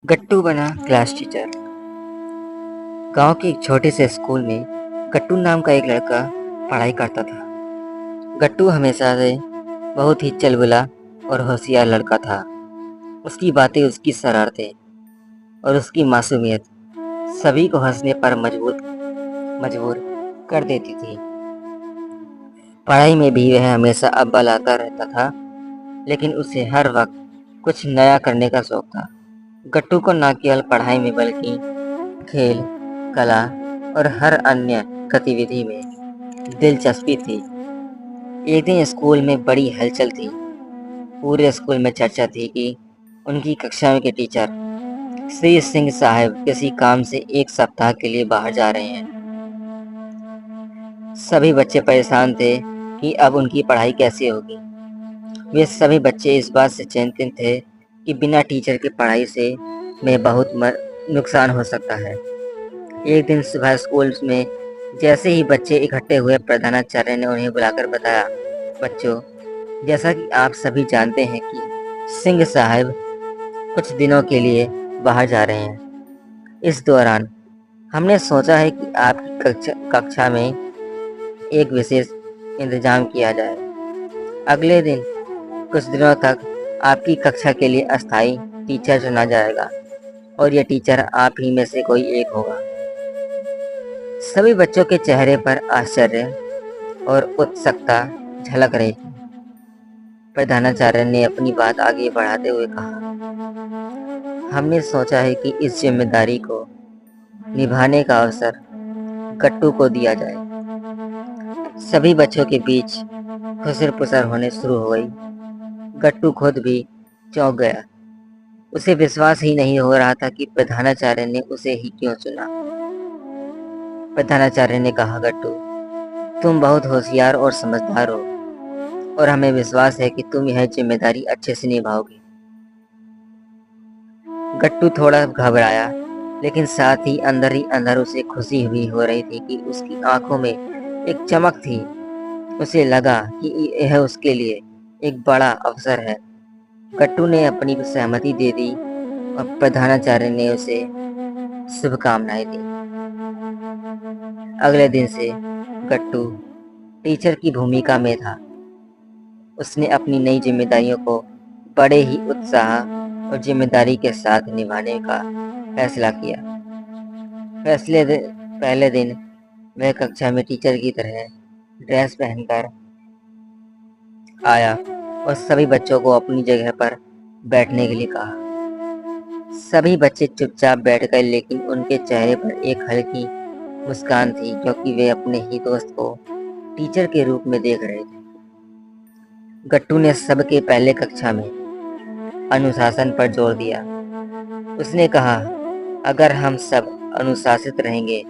गट्टू बना class teacher. गांव के एक छोटे से स्कूल में गट्टू नाम का एक लड़का पढ़ाई करता था। गट्टू हमेशा से बहुत ही चलबुला और होशियार लड़का था। उसकी बातें, उसकी शरारतें और उसकी मासूमियत सभी को हंसने पर मजबूर कर देती थी। पढ़ाई में भी वह हमेशा अव्वल आता रहता था, लेकिन उसे हर वक्त कुछ नया करने का शौक था। गट्टू को न केवल पढ़ाई में बल्कि खेल, कला और हर अन्य गतिविधि में दिलचस्पी थी। एक दिन स्कूल में बड़ी हलचल थी। पूरे स्कूल में चर्चा थी कि उनकी कक्षा के टीचर श्री सिंह साहब किसी काम से एक सप्ताह के लिए बाहर जा रहे हैं। सभी बच्चे परेशान थे कि अब उनकी पढ़ाई कैसे होगी। वे सभी बच्चे इस बात से चिंतित थे कि बिना टीचर की पढ़ाई से में बहुत नुकसान हो सकता है। एक दिन सुबह स्कूल में जैसे ही बच्चे इकट्ठे हुए, प्रधानाचार्य ने उन्हें बुलाकर बताया, बच्चों, जैसा कि आप सभी जानते हैं कि सिंह साहब कुछ दिनों के लिए बाहर जा रहे हैं। इस दौरान हमने सोचा है कि आपकी कक्षा में एक विशेष इंतजाम किया जाए। अगले दिन कुछ दिनों तक आपकी कक्षा के लिए अस्थायी टीचर चुना जाएगा और यह टीचर आप ही में से कोई एक होगा। सभी बच्चों के चेहरे पर आश्चर्य और उत्सुकता झलक रही थी। प्रधानाचार्य ने अपनी बात आगे बढ़ाते हुए कहा, हमने सोचा है कि इस जिम्मेदारी को निभाने का अवसर गट्टू को दिया जाए। सभी बच्चों के बीच खुसर पुसर होने शुरू हो गई। गट्टू खुद भी चौंक गया। उसे विश्वास ही नहीं हो रहा था कि प्रधानाचार्य ने उसे ही क्यों चुना। प्रधानाचार्य ने कहा, गट्टू, तुम बहुत होशियार और समझदार हो और हमें विश्वास है कि तुम यह जिम्मेदारी अच्छे से निभाओगे। गट्टू थोड़ा घबराया, लेकिन साथ ही अंदर उसे खुशी हुई हो रही थी कि उसकी आंखों में एक चमक थी। उसे लगा कि यह उसके लिए एक बड़ा अवसर है। गट्टू ने अपनी सहमति दे दी और प्रधानाचार्य ने उसे शुभकामनाएं दी। अगले दिन से गट्टू टीचर की भूमिका में था। उसने अपनी नई जिम्मेदारियों को बड़े ही उत्साह और जिम्मेदारी के साथ निभाने का फैसला किया। पहले दिन वह कक्षा में टीचर की तरह ड्रेस पहनकर आया और सभी बच्चों को अपनी जगह पर बैठने के लिए कहा। सभी बच्चे चुपचाप बैठ गए, लेकिन उनके चेहरे पर एक हल्की मुस्कान थी, क्योंकि वे अपने ही दोस्त को टीचर के रूप में देख रहे थे। गट्टू ने सबके पहले कक्षा में अनुशासन पर जोर दिया। उसने कहा, अगर हम सब अनुशासित रहेंगे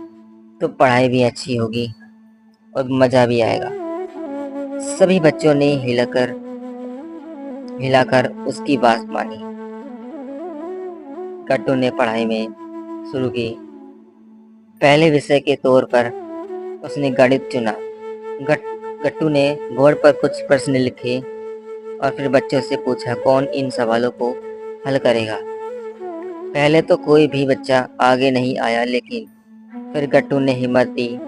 तो पढ़ाई भी अच्छी होगी और मजा भी आएगा। सभी बच्चों ने हिलाकर उसकी बात मानी। गट्टू ने पढ़ाई में शुरू की। पहले विषय के तौर पर उसने गणित चुना। गट्टू ने बोर्ड पर कुछ प्रश्न लिखे और फिर बच्चों से पूछा, कौन इन सवालों को हल करेगा। पहले तो कोई भी बच्चा आगे नहीं आया, लेकिन फिर गट्टू ने हिम्मत दी।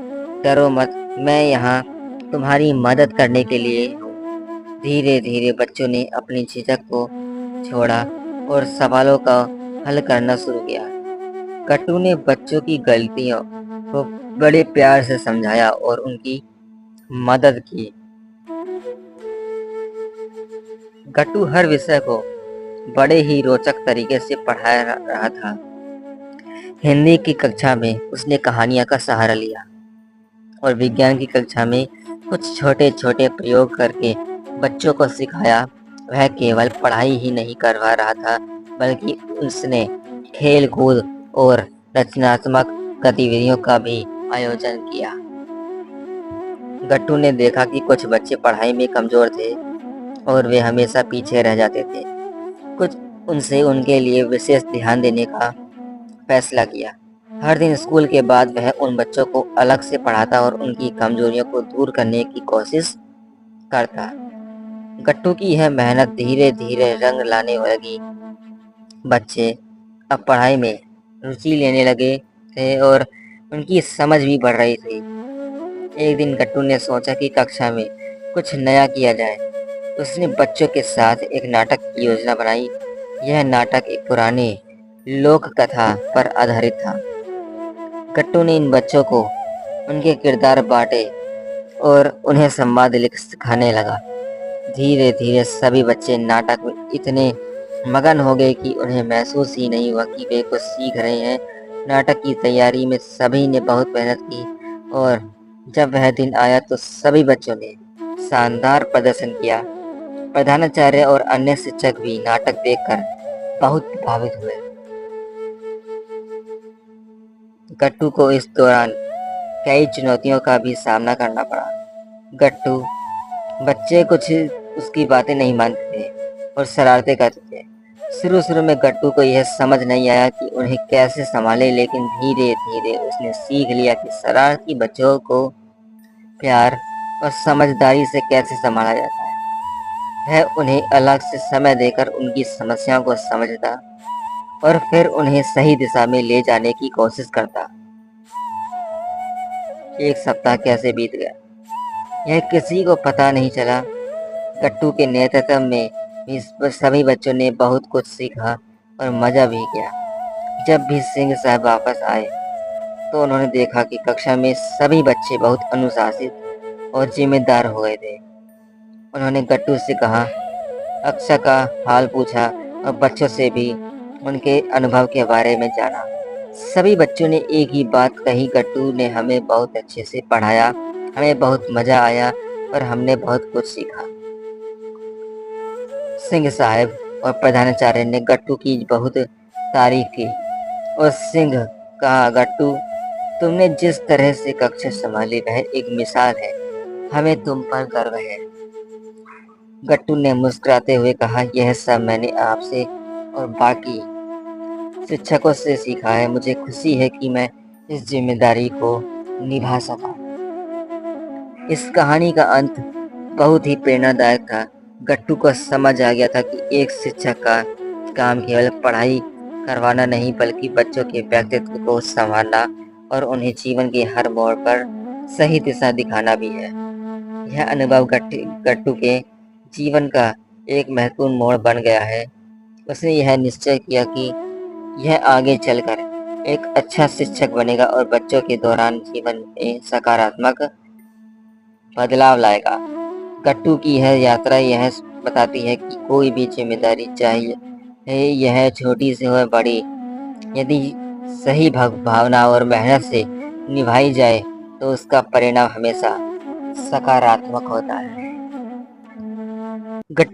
डरो मत, मैं यहाँ तुम्हारी मदद करने के लिए हूँ। धीरे धीरे बच्चों ने अपनी झिझक को छोड़ा और सवालों का हल करना शुरू किया। गट्टू ने बच्चों की गलतियों को बड़े प्यार से समझाया और उनकी मदद की। गट्टू हर विषय को बड़े ही रोचक तरीके से पढ़ा रहा था। हिंदी की कक्षा में उसने कहानियां का सहारा लिया और विज्ञान की कक्षा में कुछ छोटे छोटे प्रयोग करके बच्चों को सिखाया। वह केवल पढ़ाई ही नहीं करवा रहा था, बल्कि उसने खेल कूद और रचनात्मक गतिविधियों का भी आयोजन किया। गट्टू ने देखा कि कुछ बच्चे पढ़ाई में कमजोर थे और वे हमेशा पीछे रह जाते थे। कुछ उनसे उनके लिए विशेष ध्यान देने का फैसला किया। हर दिन स्कूल के बाद वह उन बच्चों को अलग से पढ़ाता और उनकी कमजोरियों को दूर करने की कोशिश करता। गट्टू की यह मेहनत धीरे धीरे रंग लाने लगी। बच्चे अब पढ़ाई में रुचि लेने लगे थे और उनकी समझ भी बढ़ रही थी। एक दिन गट्टू ने सोचा कि कक्षा में कुछ नया किया जाए। उसने बच्चों के साथ एक नाटक की योजना बनाई। यह नाटक एक पुरानी लोक कथा पर आधारित था। गट्टू ने इन बच्चों को उनके किरदार बांटे और उन्हें संवाद लिख सिखाने लगा। धीरे धीरे सभी बच्चे नाटक में इतने मगन हो गए कि उन्हें महसूस ही नहीं हुआ कि वे कुछ सीख रहे हैं। नाटक की तैयारी में सभी ने बहुत मेहनत की और जब वह दिन आया तो सभी बच्चों ने शानदार प्रदर्शन किया। प्रधानाचार्य और अन्य शिक्षक भी नाटक देखकर बहुत प्रभावित हुए। गट्टू को इस दौरान कई चुनौतियों का भी सामना करना पड़ा। गट्टू बच्चे कुछ उसकी बातें नहीं मानते थे और शरारतें करते थे। शुरू में गट्टू को यह समझ नहीं आया कि उन्हें कैसे संभाले, लेकिन धीरे धीरे उसने सीख लिया कि शरारती बच्चों को प्यार और समझदारी से कैसे संभाला जाता है। वह उन्हें अलग से समय देकर उनकी समस्याओं को समझता और फिर उन्हें सही दिशा में ले जाने की कोशिश करता। एक सप्ताह कैसे बीत गया यह किसी को पता नहीं चला। गट्टू के नेतृत्व में सभी बच्चों ने बहुत कुछ सीखा और मजा भी किया। जब भी सिंह साहब वापस आए तो उन्होंने देखा कि कक्षा में सभी बच्चे बहुत अनुशासित और जिम्मेदार हो गए थे। उन्होंने गट्टू से कहा, अक्षय का हाल पूछा और बच्चों से भी उनके अनुभव के बारे में जाना। सभी बच्चों ने एक ही बात कही, गट्टू ने हमें बहुत अच्छे से पढ़ाया, हमें बहुत मजा आया और हमने बहुत कुछ सीखा। सिंह साहब और प्रधानाचार्य ने गट्टू की बहुत तारीफ की और सिंह कहा, गट्टू तुमने जिस तरह से कक्षा संभाली वह एक मिसाल है, हमें तुम पर गर्व है। गट्टू ने मुस्कुराते हुए कहा, यह सब मैंने आपसे और बाकी शिक्षकों से सीखा है। मुझे खुशी है कि मैं इस जिम्मेदारी को निभा सका। इस कहानी का अंत बहुत ही प्रेरणादायक था। गट्टू को समझ आ गया था कि एक शिक्षक का काम केवल पढ़ाई करवाना नहीं बल्कि बच्चों के व्यक्तित्व को संभालना और उन्हें जीवन के हर मोड़ पर सही दिशा दिखाना भी है। यह अनुभव गट्टू के जीवन का एक महत्वपूर्ण मोड़ बन गया है। उसने यह निश्चय किया कि यह आगे चलकर एक अच्छा शिक्षक बनेगा और बच्चों के दौरान जीवन में सकारात्मक बदलाव लाएगा। गट्टू की यह यात्रा यह बताती है कि कोई भी जिम्मेदारी चाहिए यह छोटी से हो बड़ी, यदि सही भावना और मेहनत से निभाई जाए तो उसका परिणाम हमेशा सकारात्मक होता है।